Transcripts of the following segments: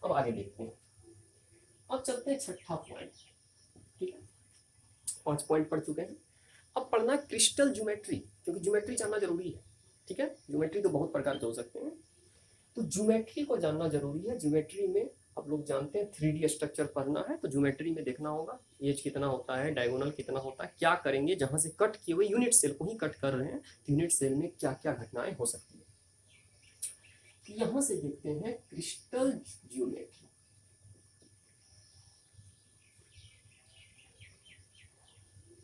अब आगे देखते हैं। अब चलते हैं छठा पॉइंट। ठीक है, 5 पॉइंट पढ़ चुके हैं। अब पढ़ना है क्रिस्टल ज्योमेट्री, क्योंकि ज्योमेट्री जानना जरूरी है। ठीक है, ज्योमेट्री तो बहुत प्रकार के हो सकते हैं, तो ज्योमेट्री को जानना जरूरी है। ज्योमेट्री में आप लोग जानते हैं 3D स्ट्रक्चर पढ़ना है, तो ज्योमेट्री में देखना होगा एज कितना होता है, डायगोनल कितना होता है, क्या करेंगे जहां से कट किए हुए यूनिट सेल को ही कट कर रहे हैं, तो यूनिट सेल में क्या क्या घटनाएं हो सकती है। तो यहां से देखते हैं क्रिस्टल ज्योमेट्री।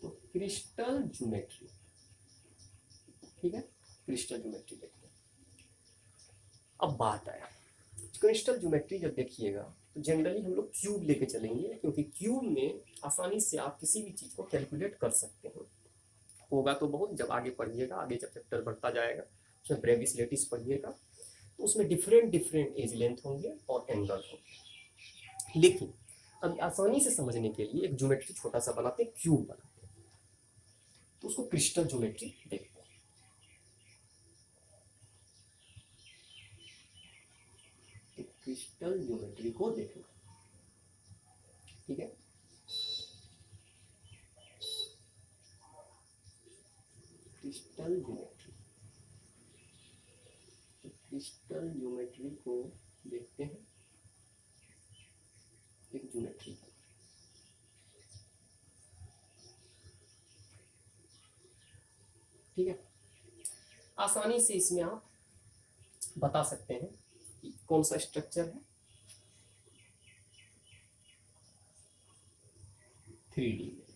तो क्रिस्टल ज्योमेट्री, ठीक है, क्रिस्टल ज्योमेट्री देखते हैं। अब बात आया क्रिस्टल ज्योमेट्री, जब देखिएगा तो जनरली हम लोग क्यूब लेके चलेंगे, क्योंकि क्यूब में आसानी से आप किसी भी चीज को कैलकुलेट कर सकते हैं। होगा तो बहुत, जब आगे पढ़िएगा, आगे जब चैप्टर बढ़ता जाएगा उसमें ब्रेविस लेटिस पढ़िएगा, तो उसमें डिफरेंट डिफरेंट एज लेंथ होंगे और एंगल होंगे। लेकिन अब आसानी से समझने के लिए एक ज्योमेट्री छोटा सा बनाते हैं, क्यूब बनाते हैं, तो उसको क्रिस्टल ज्योमेट्री देखते हैं। तो क्रिस्टल ज्योमेट्री को देखना, ठीक है। क्रिस्टल ज्योमेट्री, तो क्रिस्टल ज्योमेट्री को देखते हैं। एक ज्योमेट्री, ठीक है, आसानी से इसमें आप बता सकते हैं कि कौन सा स्ट्रक्चर है। 3D में,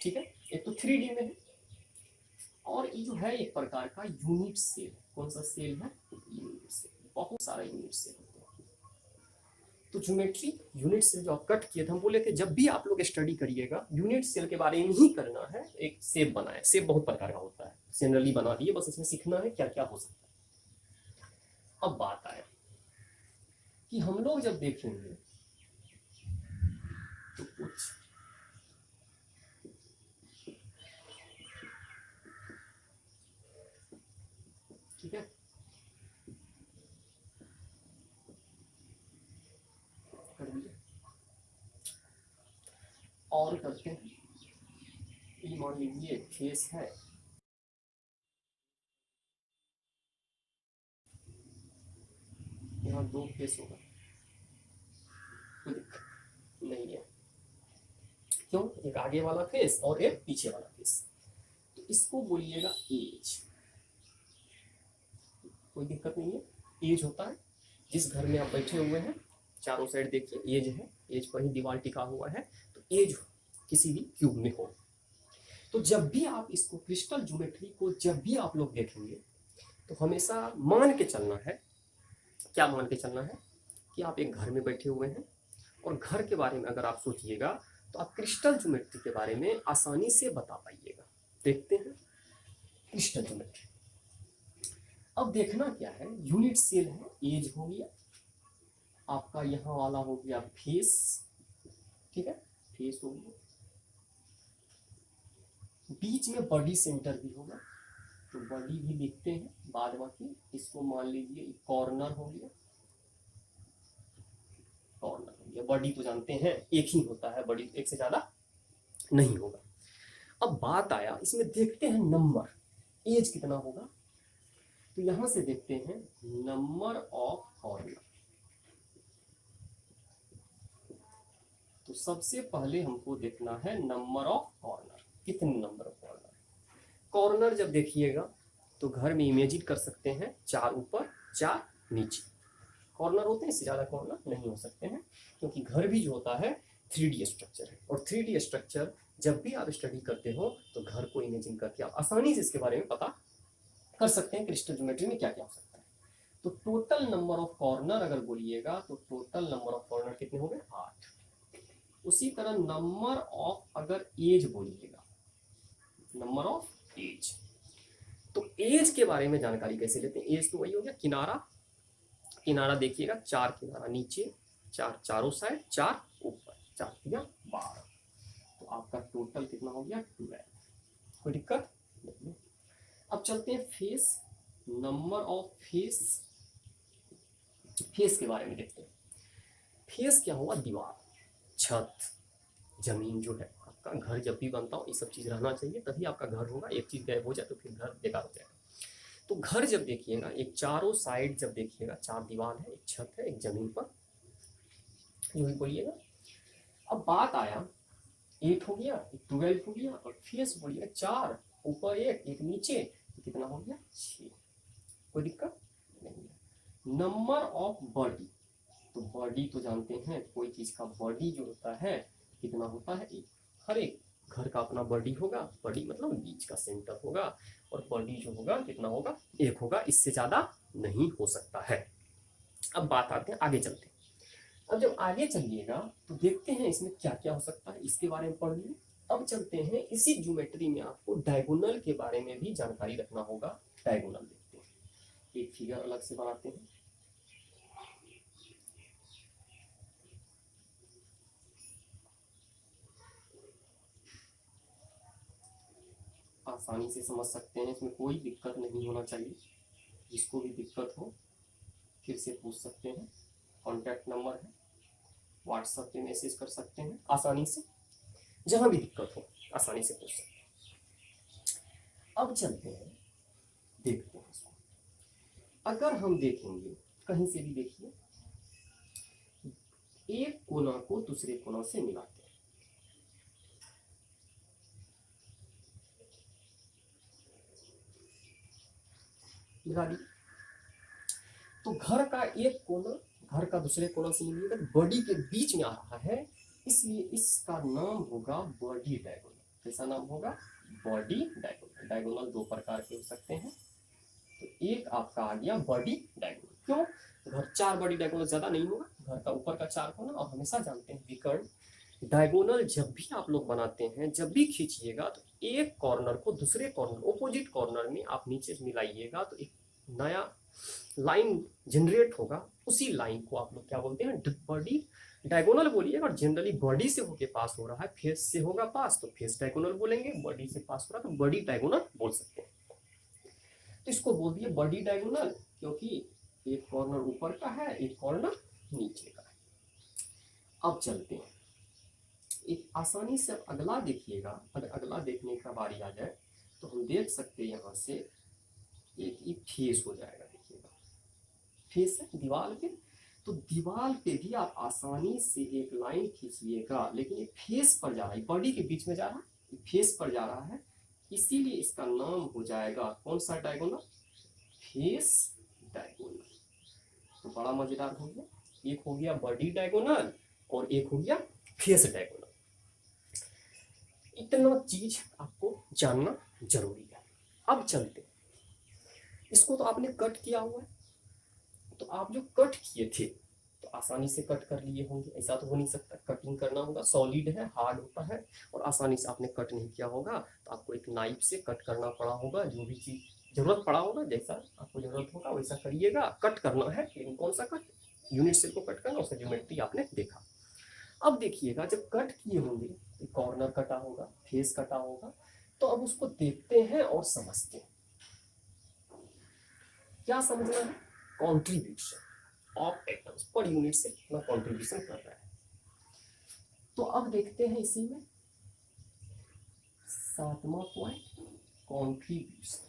ठीक है, एक तो 3D में है, और ये जो है एक प्रकार का यूनिट सेल। कौन सा सेल है? Unit cell. बहुत सारा यूनिट सेल होते हैं। तो ज्योमेट्री यूनिट सेल जो आप कट किए थे, हम बोले थे जब भी आप लोग स्टडी करिएगा यूनिट सेल के बारे में ही करना है। एक सेप बनाए, सेप बहुत प्रकार का होता है, जनरली बना दिए, बस इसमें सीखना है क्या क्या हो सकता है। अब बात आए कि हम लोग जब देखेंगे तो कुछ ठीक है, कर दिए और करते हैं। ये मान लीजिए फेस है, यहाँ 2 फेस होगा, कोई दिक्कत नहीं है। क्यों? एक आगे वाला फेस और एक पीछे वाला फेस, तो इसको बोलिएगा एज। कोई दिक्कत नहीं है। एज होता है जिस घर में आप बैठे हुए हैं, चारों साइड देखिए एज है, एज पर ही दीवार टिका हुआ है, तो एज किसी भी क्यूब में हो। तो जब भी आप इसको क्रिस्टल ज्योमेट्री को जब भी आप लोग देखेंगे, तो हमेशा मान के चलना है। क्या मान के चलना है? कि आप एक घर में बैठे हुए हैं, और घर के बारे में अगर आप सोचिएगा तो आप क्रिस्टल ज्योमेट्री के बारे में आसानी से बता पाइएगा। देखते हैं क्रिस्टल ज्योमेट्री। अब देखना क्या है, यूनिट सेल है, एज हो गया आपका, यहाँ वाला हो गया फेस, ठीक है, फेस हो गया, बीच में बॉडी सेंटर भी होगा, तो बॉडी भी लिखते हैं बाद बाकी। इसको मान लीजिए कॉर्नर हो गया, कॉर्नर हो गया। बॉडी तो जानते हैं एक ही होता है, बॉडी एक से ज्यादा नहीं होगा। अब बात आया इसमें देखते हैं नंबर, एज कितना होगा, तो यहां से देखते हैं नंबर ऑफ कॉर्नर। तो सबसे पहले हमको देखना है नंबर ऑफ कॉर्नर, कितने नंबर ऑफ कॉर्नर। कॉर्नर जब देखिएगा तो घर में इमेजिन कर सकते हैं 4 ऊपर 4 नीचे कॉर्नर होते हैं, इससे ज़्यादा कॉर्नर नहीं हो सकते हैं, क्योंकि घर भी जो होता है 3D स्ट्रक्चर है, और 3D स्ट्रक्चर जब भी आप स्टडी करते हो तो घर को इमेजिन करके आप आसानी से इसके बारे में पता कर सकते हैं क्रिस्टल ज्योमेट्री में क्या क्या हो सकता है। तो टोटल नंबर ऑफ कॉर्नर अगर बोलिएगा तो टोटल नंबर ऑफ कॉर्नर कितने हो गए? 8। उसी तरह नंबर ऑफ अगर एज बोलिएगा, नंबर ऑफ एज, तो एज के बारे में जानकारी कैसे लेते हैं? एज तो वही हो गया किनारा, किनारा देखिएगा 4 किनारा नीचे, 4 चारों साइड, 4 ऊपर, 4 या 12, तो आपका टोटल कितना हो गया? 12। कोई दिक्कत नहीं। अब चलते हैं face, number of face, face के बारे में देखते हैं। फेस क्या हुआ? दीवार, छत, जमीन जो है आपका। घर जब भी बनता हो ये सब चीज़ रहना चाहिए, तभी आपका घर होगा। एक चीज़ गायब हो जाए तो फिर घर बेकार हो जाएगा। तो घर जब देखिएगा, एक चारों साइड जब देखिएगा, चार दीवार है, एक छत है, एक जमीन पर, जो भी बोलिएगा। अब बात आया, 8 हो गया, 12 हो गया, और फेस बोलिएगा 4 ऊपर, एक नीचे, तो कितना हो गया? 6। कोई दिक्कत नहीं है। नंबर ऑफ बॉडी, तो बॉडी तो जानते हैं, कोई चीज का बॉडी जो होता है कितना होता है? 1। हर एक घर का अपना बॉडी होगा, बॉडी मतलब बीच का सेंटर होगा, और बॉडी जो होगा कितना होगा? 1 होगा, इससे ज्यादा नहीं हो सकता है। अब बात आते हैं, आगे चलते हैं। अब जब आगे चलिएगा तो देखते हैं इसमें क्या क्या हो सकता है, इसके बारे में पढ़ लिए। अब चलते हैं, इसी ज्योमेट्री में आपको डायगोनल के बारे में भी जानकारी रखना होगा। डायगोनल देखते हैं, एक फिगर अलग से बनाते हैं। आसानी से समझ सकते हैं, इसमें कोई दिक्कत नहीं होना चाहिए। जिसको भी दिक्कत हो फिर से पूछ सकते हैं, कॉन्टैक्ट नंबर है, व्हाट्सएप पे मैसेज कर सकते हैं आसानी से, जहां भी दिक्कत हो आसानी से पूछ सकते हैं। अब चलते हैं, देखते हैं इसको। अगर हम देखेंगे, कहीं से भी देखिए, एक कोना को दूसरे कोना से मिलाते हैं, मिला दी। तो घर का एक कोना घर का दूसरे कोना से मिलिएगा, बॉडी के बीच में आ रहा है, इसलिए इसका नाम होगा बॉडी डायगोनल। कैसा नाम होगा? Body diagonal. डायगोनल 2 प्रकार के हो सकते हैं, तो एक आपका आ गया बॉडी डायगोनल। क्यों? घर 4 बॉडी डायगोनल ज्यादा नहीं होगा, घर का ऊपर का 4 कोना। और हमेशा जानते हैं विकर्ण डायगोनल जब भी आप लोग बनाते हैं, जब भी खींचिएगा, तो एक कॉर्नर को दूसरे कॉर्नर, ऑपोजिट कॉर्नर में आप नीचे मिलाइएगा, तो एक नया लाइन जनरेट होगा। उसी लाइन को आप लोग क्या बोलते हैं? बॉडी डायगोनल बोलिएगा। और जनरली बॉडी से होके पास हो रहा है, फेस से होगा पास, तो फेस डायगोनल बोलेंगे। बॉडी से पास हो रहा है तो बॉडी डायगोनल बोल सकते हैं। तो इसको बोल दिए बॉडी डायगोनल, क्योंकि एक कॉर्नर ऊपर का है, एक कॉर्नर नीचे का है। अब चलते हैं, एक आसानी से अगला देखिएगा। अगर अगला देखने का बारी आ जाए तो हम देख सकते हैं, यहाँ से एक फेस हो जाएगा। देखिएगा फेस है दीवार पे, तो दीवार पे भी आप आसानी से एक लाइन खींचिएगा, लेकिन ये फेस पर जा रहा है, बॉडी के बीच में जा रहा है, फेस पर जा रहा है, इसीलिए इसका नाम हो जाएगा कौन सा डायगोनल? Face diagonal. तो बड़ा मजेदार हो गया, एक हो गया बॉडी डायगोनल और एक हो गया फेस डायगोनल। इतना चीज आपको जानना जरूरी है। अब चलते, इसको तो आपने कट किया हुआ है, तो आप जो कट किए थे तो आसानी से कट कर लिए होंगे, ऐसा तो हो नहीं सकता। कटिंग करना होगा, सॉलिड है, हार्ड होता है, और आसानी से आपने कट नहीं किया होगा, तो आपको एक नाइफ से कट करना पड़ा होगा। जो भी चीज जरूरत पड़ा होगा, जैसा आपको जरूरत होगा वैसा करिएगा। कट करना है, लेकिन कौन सा कट? यूनिट सेल को कट करना, उसका ज्योमेट्री आपने देखा। अब देखिएगा, जब कट किए होंगे तो कॉर्नर कटा होगा, फेस कटा होगा, तो अब उसको देखते हैं और समझते हैं। क्या समझना है? Contribution of atoms per unit से कितना कॉन्ट्रीब्यूशन कर रहा है। तो अब देखते हैं इसी में 7वां पॉइंट, कॉन्ट्रीब्यूशन।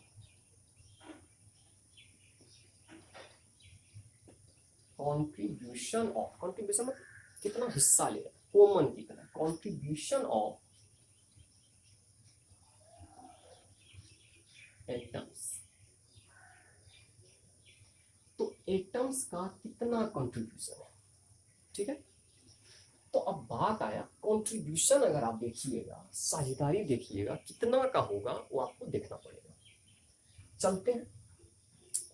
कॉन्ट्रीब्यूशन में कितना हिस्सा ले रहा है, कॉमन कितना, कॉन्ट्रीब्यूशन ऑफ एटम्स। तो एटम्स का कितना कंट्रीब्यूशन है, ठीक है। तो अब बात आया कंट्रीब्यूशन, अगर आप देखिएगा, साझेदारी देखिएगा कितना का होगा, वो आपको देखना पड़ेगा। चलते हैं,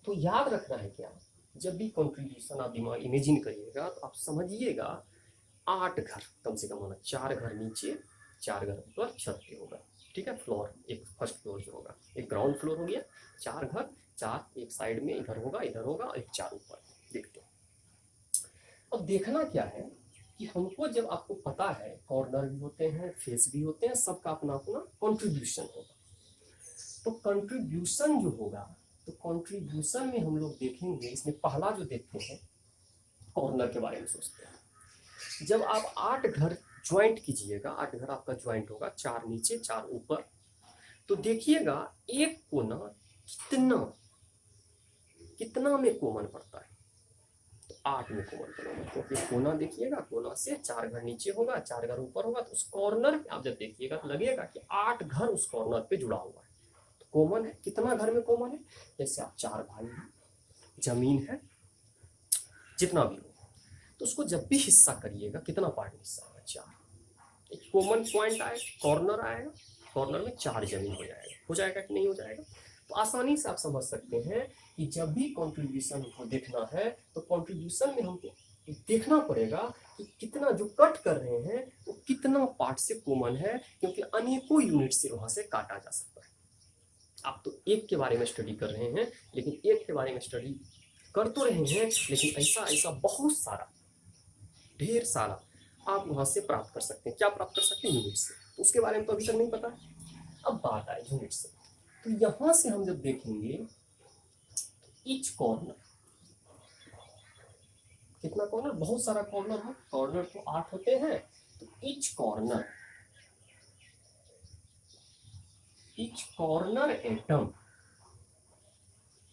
तो याद रखना है क्या, जब भी कंट्रीब्यूशन आप दिमाग इमेजिन करिएगा, तो आप समझिएगा 8 घर कम से कम होना, 4 घर नीचे, 4 घर ऊपर छत पे होगा, ठीक है। फ्लोर, एक फर्स्ट फ्लोर जो होगा, एक ग्राउंड फ्लोर हो गया, 4 घर, 4 एक साइड में, इधर होगा, इधर होगा, और एक 4 ऊपर। देखते हैं, अब देखना क्या है कि हमको, जब आपको पता है कॉर्नर भी होते हैं, फेस भी होते हैं, सबका अपना अपना कंट्रीब्यूशन होगा। तो कंट्रीब्यूशन जो होगा, तो कंट्रीब्यूशन में हम लोग देखेंगे, इसमें पहला जो देखते हैं, कॉर्नर के बारे में सोचते हैं। जब आप 8 घर ज्वाइंट कीजिएगा, 8 घर आपका ज्वाइंट होगा, 4 नीचे 4 ऊपर, तो देखिएगा एक कोना कितना कितना में कॉमन पड़ता है, तो 8 में कॉमन पड़ेगा, क्योंकि कोना देखिएगा, कोना से 4 घर नीचे होगा, 4 घर ऊपर होगा, तो उस कॉर्नर पे आप जब देखिएगा तो लगेगा कि 8 घर उस कॉर्नर पे जुड़ा हुआ है, तो कॉमन है। कितना घर में कॉमन है? जैसे आप 4 भाई हैं, जमीन है, जितना भी हो, तो उसको जब भी हिस्सा करिएगा, कितना पार्ट में हिस्सा होगा? 4। एक कॉमन पॉइंट आएगा, कॉर्नर आएगा, कॉर्नर में 4 जमीन हो जाएगा कि नहीं हो जाएगा? तो आसानी से आप समझ सकते हैं कि जब भी कंट्रीब्यूशन को देखना है तो कंट्रीब्यूशन में हमको देखना पड़ेगा कि कितना जो कट कर रहे हैं वो कितना पार्ट से कॉमन है, क्योंकि अनेकों यूनिट से वहां से काटा जा सकता है। आप तो एक के बारे में स्टडी कर रहे हैं, लेकिन एक के बारे में स्टडी कर तो रहे हैं, लेकिन ऐसा ऐसा बहुत सारा, ढेर सारा आप वहां से प्राप्त कर सकते हैं। क्या प्राप्त कर सकते हैं? यूनिट से। तो उसके बारे में तो अभी तक नहीं पता है। अब बात आए यूनिट से, तो यहां से हम जब देखेंगे ईच कॉर्नर, कितना कॉर्नर? बहुत सारा कॉर्नर है, कॉर्नर तो 8 होते हैं, तो ईच कॉर्नर एटम,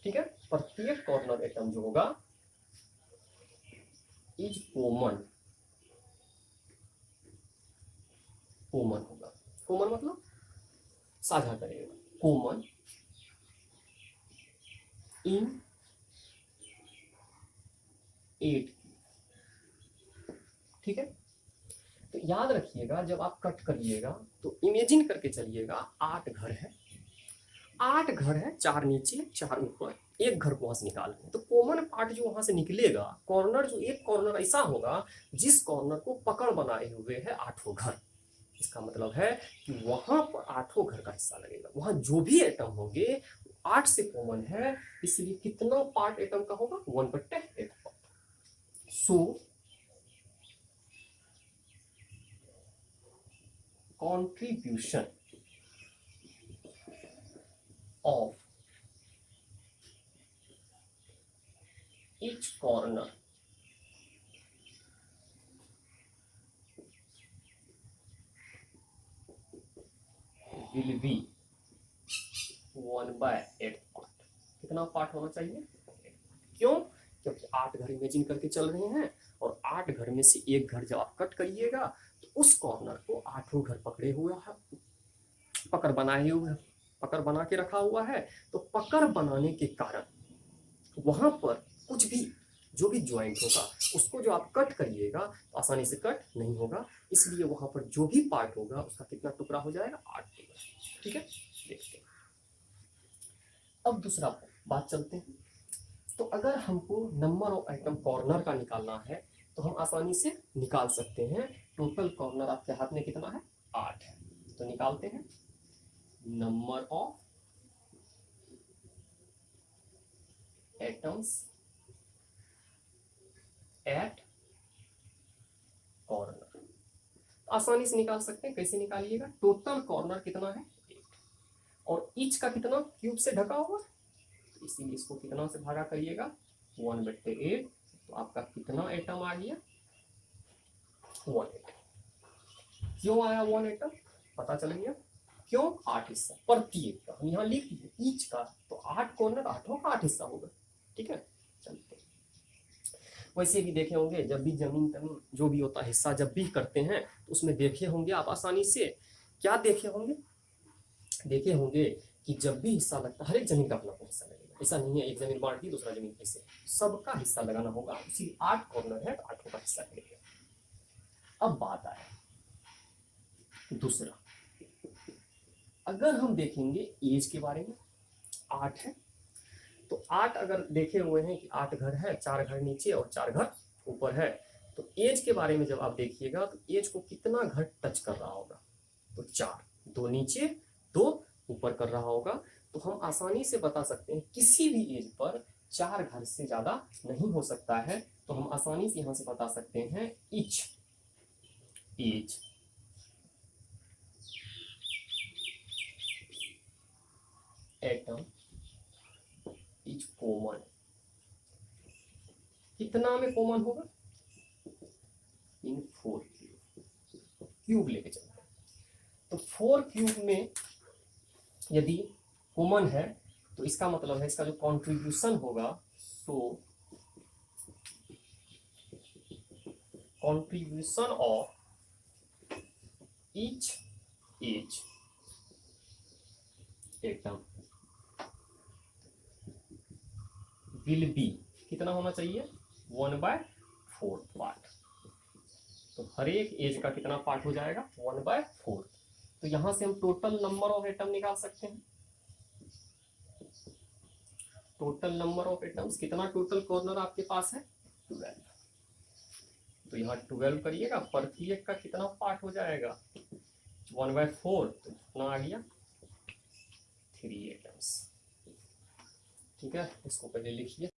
ठीक है, प्रत्येक कॉर्नर एटम जो होगा इज कॉमन होगा। कॉमन मतलब साझा करेगा, कॉमन इन 8, ठीक है। तो याद रखिएगा जब आप कट करिएगा तो इमेजिन करके चलिएगा 8 घर है, 8 घर है, 4 नीचे 4 ऊपर, एक घर को वहां से निकाल रहे हैं, तो कॉमन पार्ट जो वहां से निकलेगा, कॉर्नर जो एक कॉर्नर ऐसा होगा जिस कॉर्नर को पकड़ बनाए हुए है 8 घर। इसका मतलब है कि वहां पर 8 घर का हिस्सा लगेगा, वहां जो भी एटम होंगे 8 से कॉमन है, इसलिए कितना पार्ट एटम का होगा? 1/8 part. So contribution of each corner will be 1/8 part. कितना पार्ट होना चाहिए? क्यों? क्योंकि 8 घर इमेजिन करके चल रहे हैं, और 8 घर में से एक घर जब आप कट करिएगा तो उस कॉर्नर को 8 घर पकड़े हुए है, पकड़ बनाए हुए, पकड़ बना के रखा हुआ है। तो पकड़ बनाने के कारण वहां पर कुछ भी जो भी ज्वाइंट होगा उसको जो आप कट करिएगा तो आसानी से कट नहीं होगा, इसलिए वहां पर जो भी पार्ट होगा उसका कितना टुकड़ा हो जाएगा? 8 टुकड़ा, ठीक है। देखते हैं अब दूसरा बात चलते हैं। तो अगर हमको नंबर ऑफ आइटम कॉर्नर का निकालना है तो हम आसानी से निकाल सकते हैं। टोटल कॉर्नर आपके हाथ में कितना है? 8 है, तो निकालते हैं number of atoms at corner. आसानी से निकाल सकते हैं। कैसे निकालिएगा? टोटल कॉर्नर कितना है? 8, और ईच का कितना? क्यूब से ढका हुआ, इसीलिए इसको कितना से भागा करिएगा? 1/8। तो आपका कितना एटम आ गया? 1 एटम। क्यों आया 1 एटम? पता चल गया क्यों? 8 हिस्सा प्रत्येक का, हम यहाँ लिख दिए ईच का, तो 8 कॉर्नर, 8 का 8 हिस्सा होगा, ठीक है। चलते हैं। वैसे भी देखे होंगे जब भी जमीन तमीन जो भी होता है हिस्सा जब भी करते हैं तो उसमें देखे होंगे आप आसानी से, क्या देखे होंगे? देखे होंगे कि जब भी हिस्सा लगता है हर एक जमीन का अपना अपना हिस्सा लगेगा। ऐसा नहीं है एक जमीन बांट दी दूसरा जमीन कैसे, सबका हिस्सा लगाना होगा। इसीलिए 8 कॉर्नर है तो 8 का हिस्सा लगेगा। अब बात आए दूसरा, अगर हम देखेंगे एज के बारे में, 8 है तो 8 अगर देखे हुए हैं कि 8 घर है, 4 घर नीचे और 4 घर ऊपर है, तो एज के बारे में जब आप देखिएगा तो एज को कितना घर टच कर रहा होगा? तो 4, 2 नीचे 2 ऊपर कर रहा होगा। तो हम आसानी से बता सकते हैं किसी भी एज पर 4 घर से ज्यादा नहीं हो सकता है। तो हम आसानी से यहां से बता सकते हैं each edge atom is common. कितना में कॉमन होगा? इन क्यूब लेके चलते हैं। तो 4 क्यूब में यदि कॉमन है तो इसका मतलब है इसका जो कॉन्ट्रीब्यूशन होगा, सो contribution of each atom will be कितना होना चाहिए 1/4 पार्ट। तो हर एक एज का कितना पार्ट हो जाएगा 1/4। तो यहां से हम टोटल नंबर ऑफ एटम निकाल सकते हैं। टोटल नंबर ऑफ एटम्स कितना, टोटल कॉर्नर आपके पास है 12। तो यहाँ 12 करिएगा, प्रत्येक का कितना पार्ट हो जाएगा 1/4, तो कितना आ गया 3 एटम्स। ठीक है, इसको पहले लिखिए।